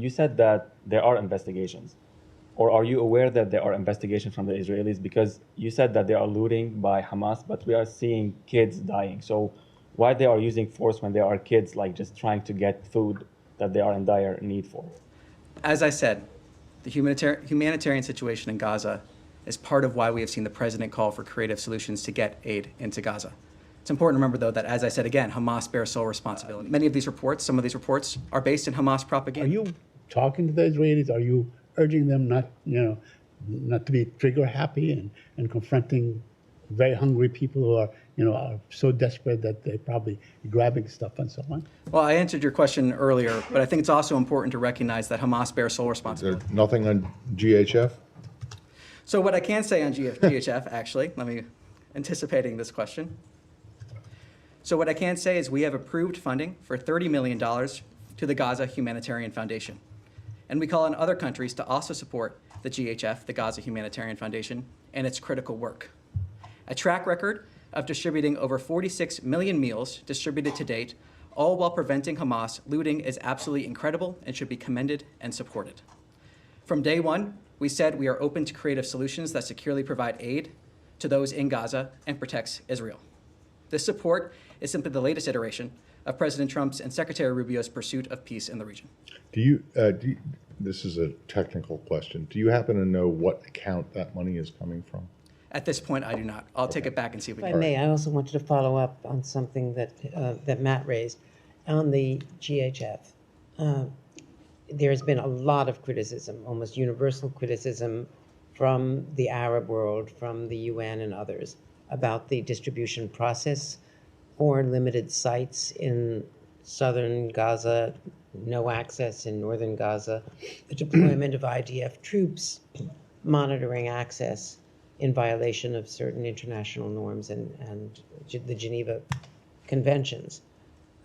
you said that there are investigations. Or are you aware that there are investigations from the Israelis? Because you said that they are looting by Hamas, but we are seeing kids dying. So why they are using force when there are kids like just trying to get food that they are in dire need for? As I said, the humanitarian situation in Gaza is part of why we have seen the president call for creative solutions to get aid into Gaza. It's important to remember, though, that, as I said again, Hamas bears sole responsibility. Many of these reports, some of these reports, are based in Hamas propaganda. Are you talking to the Israelis? Are you urging them not to be trigger happy and confronting very hungry people who are so desperate that they're probably grabbing stuff and so on? Well, I answered your question earlier, but I think it's also important to recognize that Hamas bears sole responsibility. There's nothing on GHF? So what I can say on GHF, actually, let me, anticipating this question. So what I can say is we have approved funding for $30 million to the Gaza Humanitarian Foundation. And we call on other countries to also support the GHF, the Gaza Humanitarian Foundation, and its critical work. A track record of distributing over 46 million meals distributed to date, all while preventing Hamas looting, is absolutely incredible and should be commended and supported. From day one, we said we are open to creative solutions that securely provide aid to those in Gaza and protects Israel. This support is simply the latest iteration of President Trump's and Secretary Rubio's pursuit of peace in the region. This is a technical question. Do you happen to know what account that money is coming from? At this point, I do not. I'll take it back and see if we If can. I may, I also wanted to follow up on something that Matt raised on the GHF. There's been a lot of criticism, almost universal criticism, from the Arab world, from the UN and others, about the distribution process for limited sites in southern Gaza, no access in northern Gaza, the deployment of IDF troops, monitoring access in violation of certain international norms and the Geneva Conventions.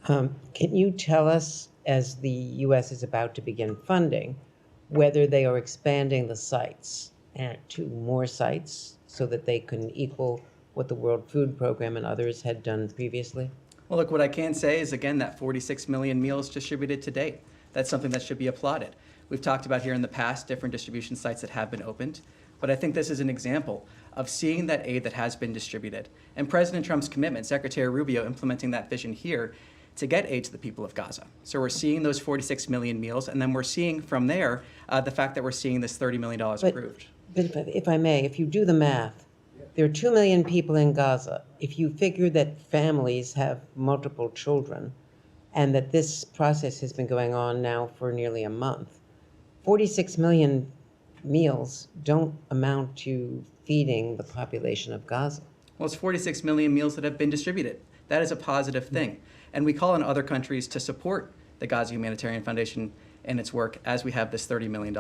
Can you tell us, as the U.S. is about to begin funding, whether they are expanding the sites to more sites so that they can equal what the World Food Program and others had done previously? Well, look, what I can say is, again, that 46 million meals distributed to date. That's something that should be applauded. We've talked about here in the past different distribution sites that have been opened, but I think this is an example of seeing that aid that has been distributed. And President Trump's commitment, Secretary Rubio implementing that vision here to get aid to the people of Gaza. So we're seeing those 46 million meals, and then we're seeing from there the fact that we're seeing this $30 million approved. But if I may, if you do the math, there are 2 million people in Gaza. If you figure that families have multiple children and that this process has been going on now for nearly a month, 46 million meals don't amount to feeding the population of Gaza. Well, it's 46 million meals that have been distributed. That is a positive thing. And we call on other countries to support the Gaza Humanitarian Foundation and its work as we have this $30 million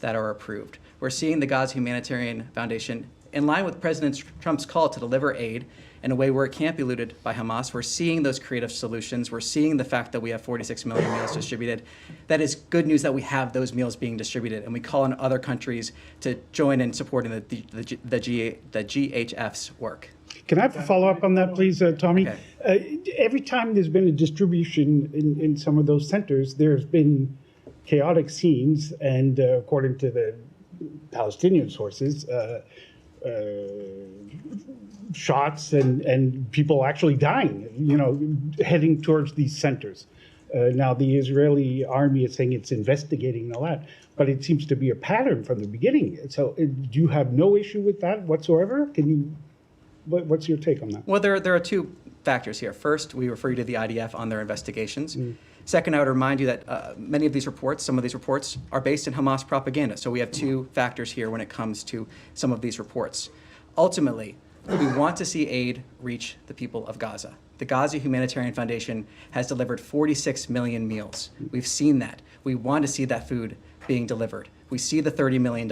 that are approved. We're seeing the Gaza Humanitarian Foundation in line with President Trump's call to deliver aid in a way where it can't be looted by Hamas. We're seeing those creative solutions. We're seeing the fact that we have 46 million meals distributed. That is good news that we have those meals being distributed, and we call on other countries to join in supporting the GHF's work. Can I have a follow-up on that, please, Tommy? Okay. Every time there's been a distribution in some of those centers, there's been chaotic scenes, and according to the Palestinian sources, shots and people actually dying, heading towards these centers. Now, the Israeli army is saying it's investigating and all that, but it seems to be a pattern from the beginning. So do you have no issue with that whatsoever? What's your take on that? Well, there are two factors here. First, we refer you to the IDF on their investigations. Second, I would remind you that many of these reports, some of these reports, are based in Hamas propaganda. So we have two factors here when it comes to some of these reports. Ultimately, we want to see aid reach the people of Gaza. The Gaza Humanitarian Foundation has delivered 46 million meals. We've seen that. We want to see that food being delivered. We see the $30 million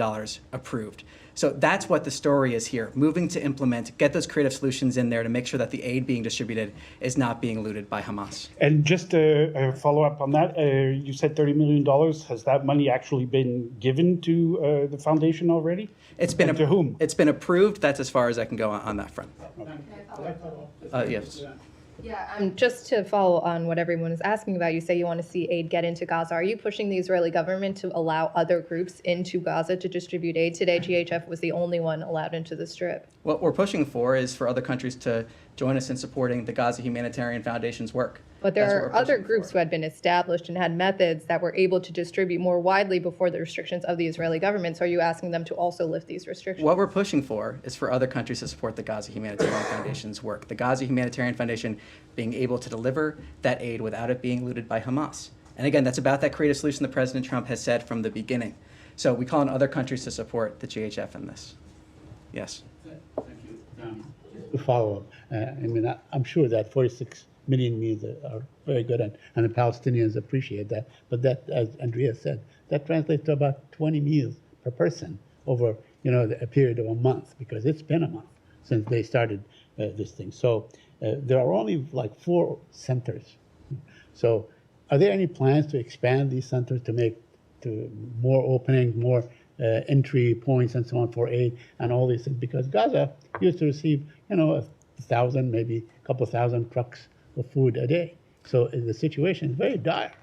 approved. So that's what the story is here, moving to implement, get those creative solutions in there to make sure that the aid being distributed is not being looted by Hamas. And just to follow up on that, you said $30 million. Has that money actually been given to the foundation already? It's been to whom? It's been approved. That's as far as I can go on that front. Yes. Yeah, just to follow on what everyone is asking about, you say you want to see aid get into Gaza. Are you pushing the Israeli government to allow other groups into Gaza to distribute aid? Today, GHF was the only one allowed into the Strip. What we're pushing for is for other countries to join us in supporting the Gaza Humanitarian Foundation's work. But there That's what are we're other pushing groups for. who had been established and had methods that were able to distribute more widely before the restrictions of the Israeli government. So are you asking them to also lift these restrictions? What we're pushing for is for other countries to support the Gaza Humanitarian Foundation's work. The Gaza Humanitarian Foundation being able to deliver that aid without it being looted by Hamas. And again, that's about that creative solution that President Trump has said from the beginning. So we call on other countries to support the GHF in this. Yes. Thank you. To follow up, I'm sure that 46 million meals are very good, and the Palestinians appreciate that. But that, as Andrea said, that translates to about 20 meals per person over a period of a month, because it's been a month since they started this thing. So there are only like 4 centers. So are there any plans to expand these centers to make more openings, more entry points and so on for aid and all these things? Because Gaza used to receive 1,000, maybe a couple thousand trucks of food a day. So the situation is very dire.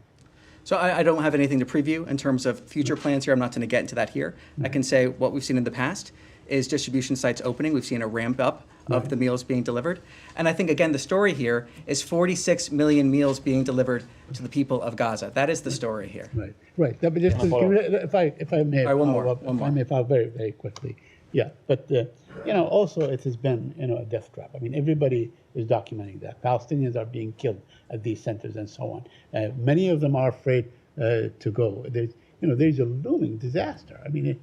So I don't have anything to preview in terms of future plans here. I'm not going to get into that here. I can say what we've seen in the past is distribution sites opening. We've seen a ramp up of the meals being delivered. And I think, again, the story here is 46 million meals being delivered to the people of Gaza. That is the story here. Right. But just if I may, All right, one more. I may follow very, very quickly. Yeah, but also it has been a death trap. I mean, everybody is documenting that Palestinians are being killed at these centers and so on. Many of them are afraid to go. There's a looming disaster. I mean,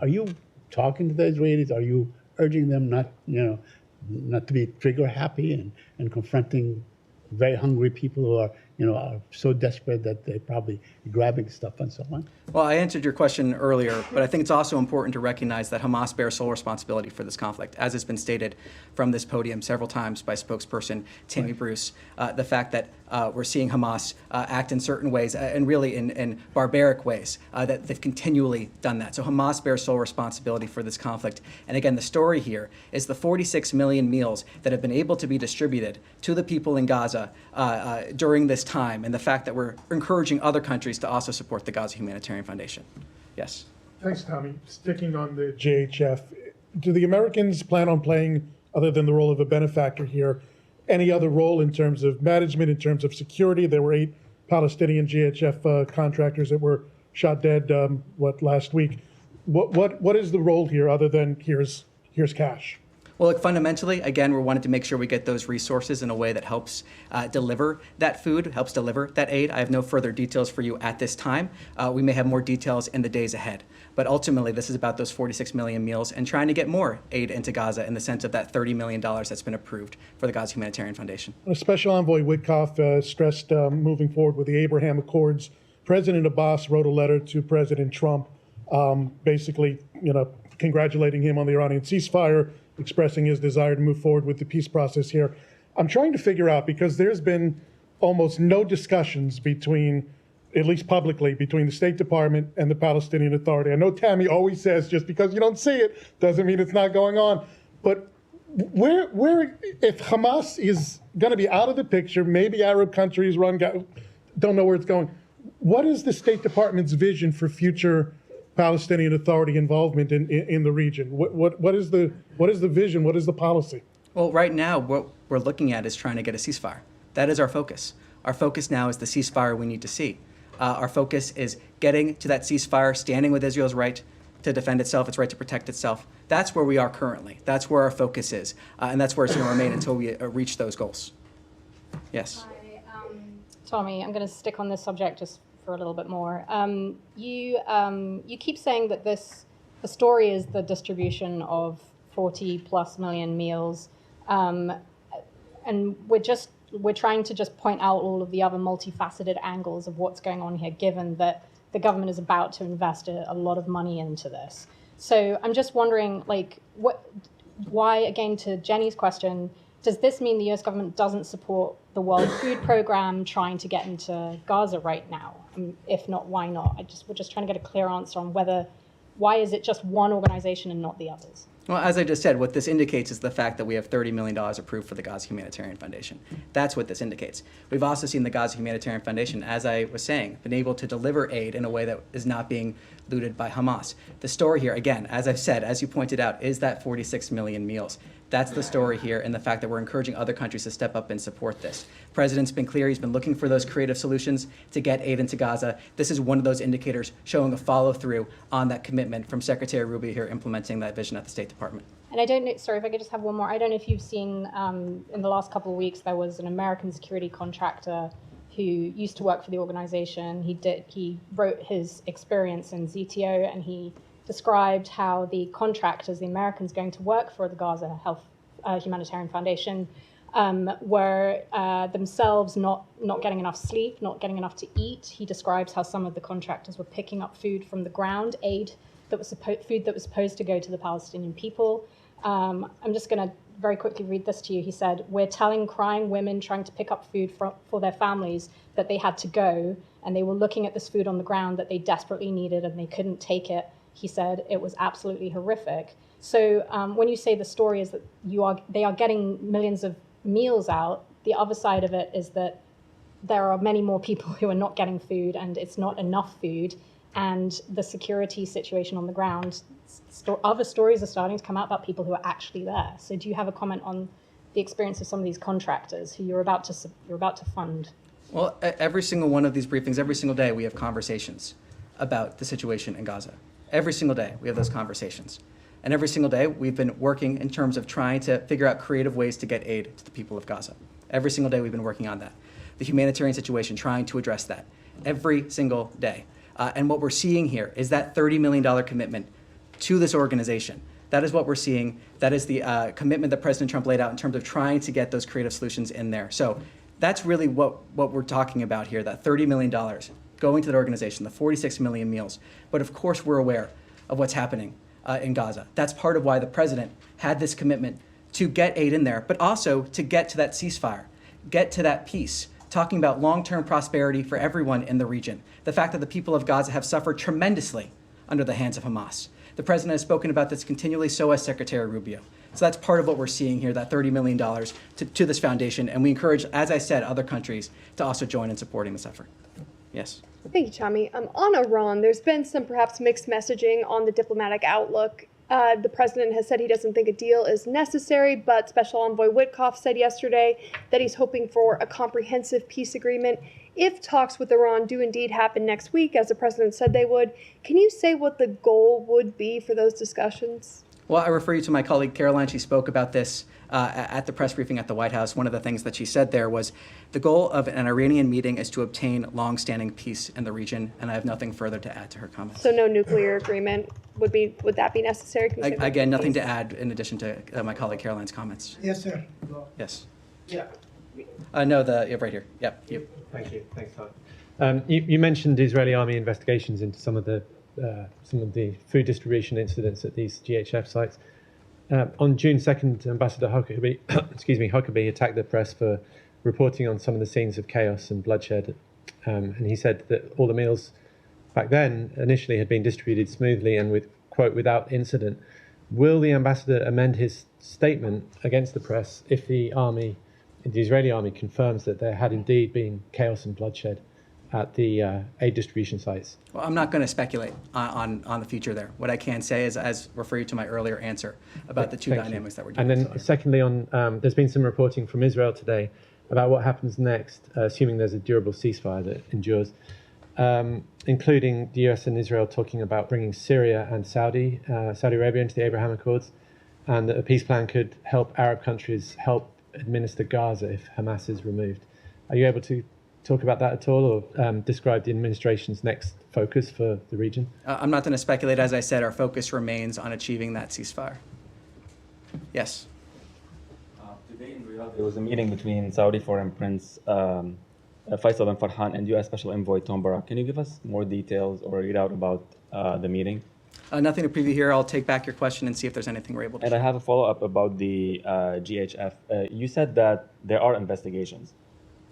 are you talking to the Israelis? Are you urging them not to be trigger happy and confronting very hungry people who are so desperate that they're probably grabbing stuff and so on? Well, I answered your question earlier, but I think it's also important to recognize that Hamas bears sole responsibility for this conflict, as has been stated from this podium several times by spokesperson Tammy Bruce. The fact that we're seeing Hamas act in certain ways, and really in barbaric ways, that they've continually done that. So Hamas bears sole responsibility for this conflict. And again, the story here is the 46 million meals that have been able to be distributed to the people in Gaza during this time, and the fact that we're encouraging other countries to also support the Gaza Humanitarian Foundation. Yes. Thanks, Tommy. Sticking on the JHF, do the Americans plan on playing, other than the role of a benefactor here, any other role in terms of management, in terms of security? There were 8 Palestinian GHF contractors that were shot dead, last week. What is the role here, other than here's cash? Well, look, fundamentally, again, we're wanting to make sure we get those resources in a way that helps deliver that food, helps deliver that aid. I have no further details for you at this time. We may have more details in the days ahead. But ultimately, this is about those 46 million meals and trying to get more aid into Gaza in the sense of that $30 million that's been approved for the Gaza Humanitarian Foundation. Special Envoy Witkoff stressed moving forward with the Abraham Accords. President Abbas wrote a letter to President Trump, basically, congratulating him on the Iranian ceasefire, expressing his desire to move forward with the peace process here. I'm trying to figure out, because there's been almost no discussions between, at least publicly, between the State Department and the Palestinian Authority. I know Tammy always says just because you don't see it doesn't mean it's not going on. But where if Hamas is going to be out of the picture, maybe Arab countries don't know where it's going. What is the State Department's vision for future Palestinian Authority involvement in the region? What is the vision? What is the policy? Well, right now, what we're looking at is trying to get a ceasefire. That is our focus. Our focus now is the ceasefire we need to see. Our focus is getting to that ceasefire, standing with Israel's right to defend itself, its right to protect itself. That's where we are currently. That's where our focus is. And that's where it's going to remain until we reach those goals. Yes. Hi, Tommy, I'm going to stick on this subject just for a little bit more. You keep saying that the story is the distribution of 40+ million meals, and we're trying to just point out all of the other multifaceted angles of what's going on here, given that the government is about to invest a lot of money into this. So I'm just wondering, why, again, to Jenny's question, does this mean the US government doesn't support the World Food Program trying to get into Gaza right now? If not, why not? We're just trying to get a clear answer on why is it just one organization and not the others? Well, as I just said, what this indicates is the fact that we have $30 million approved for the Gaza Humanitarian Foundation. That's what this indicates. We've also seen the Gaza Humanitarian Foundation, as I was saying, been able to deliver aid in a way that is not being looted by Hamas. The story here, again, as I've said, as you pointed out, is that 46 million meals. That's the story here, and the fact that we're encouraging other countries to step up and support this. The president's been clear. He's been looking for those creative solutions to get aid into Gaza. This is one of those indicators showing a follow-through on that commitment from Secretary Rubio here implementing that vision at the State Department. And I don't know, sorry, if I could just have one more. I don't know if you've seen in the last couple of weeks, there was an American security contractor who used to work for the organization. He wrote his experience in ZTO, and he described how the contractors, the Americans going to work for the Gaza Humanitarian Foundation, were themselves not getting enough sleep, not getting enough to eat. He describes how some of the contractors were picking up food from the ground, food that was supposed to go to the Palestinian people. I'm just going to very quickly read this to you. He said, "We're telling crying women trying to pick up food for their families that they had to go, and they were looking at this food on the ground that they desperately needed, and they couldn't take it." He said it was absolutely horrific. So when you say the story is that they are getting millions of meals out, the other side of it is that there are many more people who are not getting food, and it's not enough food. And the security situation on the ground, other stories are starting to come out about people who are actually there. So do you have a comment on the experience of some of these contractors who you're about to fund? Well, every single one of these briefings, every single day, we have conversations about the situation in Gaza. Every single day, we have those conversations. And every single day, we've been working in terms of trying to figure out creative ways to get aid to the people of Gaza. Every single day, we've been working on that. The humanitarian situation, trying to address that. Every single day. And what we're seeing here is that $30 million commitment to this organization. That is what we're seeing. That is the commitment that President Trump laid out in terms of trying to get those creative solutions in there. So that's really what we're talking about here, that $30 million going to that organization, the 46 million meals. But of course, we're aware of what's happening in Gaza. That's part of why the president had this commitment to get aid in there, but also to get to that ceasefire, get to that peace, talking about long-term prosperity for everyone in the region. The fact that the people of Gaza have suffered tremendously under the hands of Hamas. The president has spoken about this continually, so has Secretary Rubio. So that's part of what we're seeing here, that $30 million to this foundation. And we encourage, as I said, other countries to also join in supporting this effort. Yes. Thank you, Tommy. On Iran, there's been some perhaps mixed messaging on the diplomatic outlook. The president has said he doesn't think a deal is necessary, but Special Envoy Witkoff said yesterday that he's hoping for a comprehensive peace agreement. If talks with Iran do indeed happen next week, as the president said they would, can you say what the goal would be for those discussions? Well, I refer you to my colleague Caroline. She spoke about this at the press briefing at the White House. One of the things that she said there was the goal of an Iranian meeting is to obtain long-standing peace in the region, and I have nothing further to add to her comments. So no nuclear agreement would that be necessary? Again, nothing to add in addition to my colleague Caroline's comments. Yes, sir. Yes. Yeah. No, right here. Yep. You. Thank you. Thanks, Todd. You mentioned Israeli army investigations into some of the food distribution incidents at these GHF sites. On June 2nd, Ambassador Huckabee attacked the press for reporting on some of the scenes of chaos and bloodshed. And he said that all the meals back then initially had been distributed smoothly and with, quote, without incident. Will the ambassador amend his statement against the press if the Israeli army confirms that there had indeed been chaos and bloodshed at the aid distribution sites? Well, I'm not going to speculate on the future there. What I can say is, as refer you to my earlier answer about the two dynamics that we're dealing with. And then secondly, there's been some reporting from Israel today about what happens next, assuming there's a durable ceasefire that endures, including the US and Israel talking about bringing Syria and Saudi Arabia into the Abraham Accords, and that a peace plan could help Arab countries help administer Gaza if Hamas is removed. Are you able to talk about that at all, or describe the administration's next focus for the region? I'm not going to speculate. As I said, our focus remains on achieving that ceasefire. Yes. Today in Riyadh, there was a meeting between Saudi Foreign Prince Faisal bin Farhan and U.S. Special Envoy Tom Barak. Can you give us more details or read out about the meeting? Nothing to preview here. I'll take back your question and see if there's anything we're able to. And I have a follow-up about the GHF. You said that there are investigations.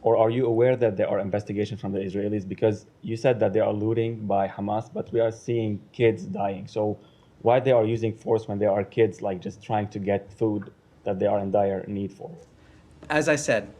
Or are you aware that there are investigations from the Israelis? Because you said that they are looting by Hamas, but we are seeing kids dying. So why they are using force when there are kids like just trying to get food that they are in dire need for. As I said,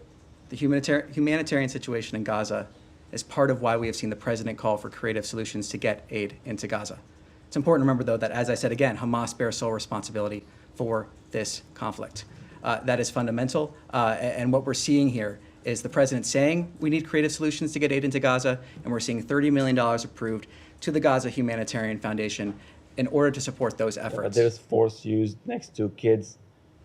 the humanitarian situation in Gaza is part of why we have seen the president call for creative solutions to get aid into Gaza. It's important to remember, though, that, as I said again, Hamas bears sole responsibility for this conflict. That is fundamental, and what we're seeing here is the president saying we need creative solutions to get aid into Gaza, and we're seeing $30 million approved to the Gaza Humanitarian Foundation in order to support those efforts. But there's force used next to kids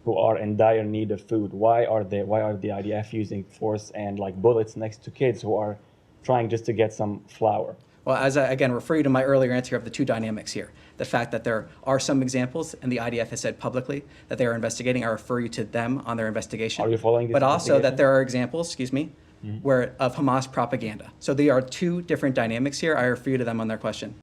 who are in dire need of food. Why are the IDF using force and like bullets next to kids who are trying just to get some flour? Well, as I, again, refer you to my earlier answer of the two dynamics here. The fact that there are some examples, and the IDF has said publicly that they are investigating. I refer you to them on their investigation. Are you following this But also that investigation? there are examples, where of Hamas propaganda. So there are two different dynamics here. I refer you to them on their question.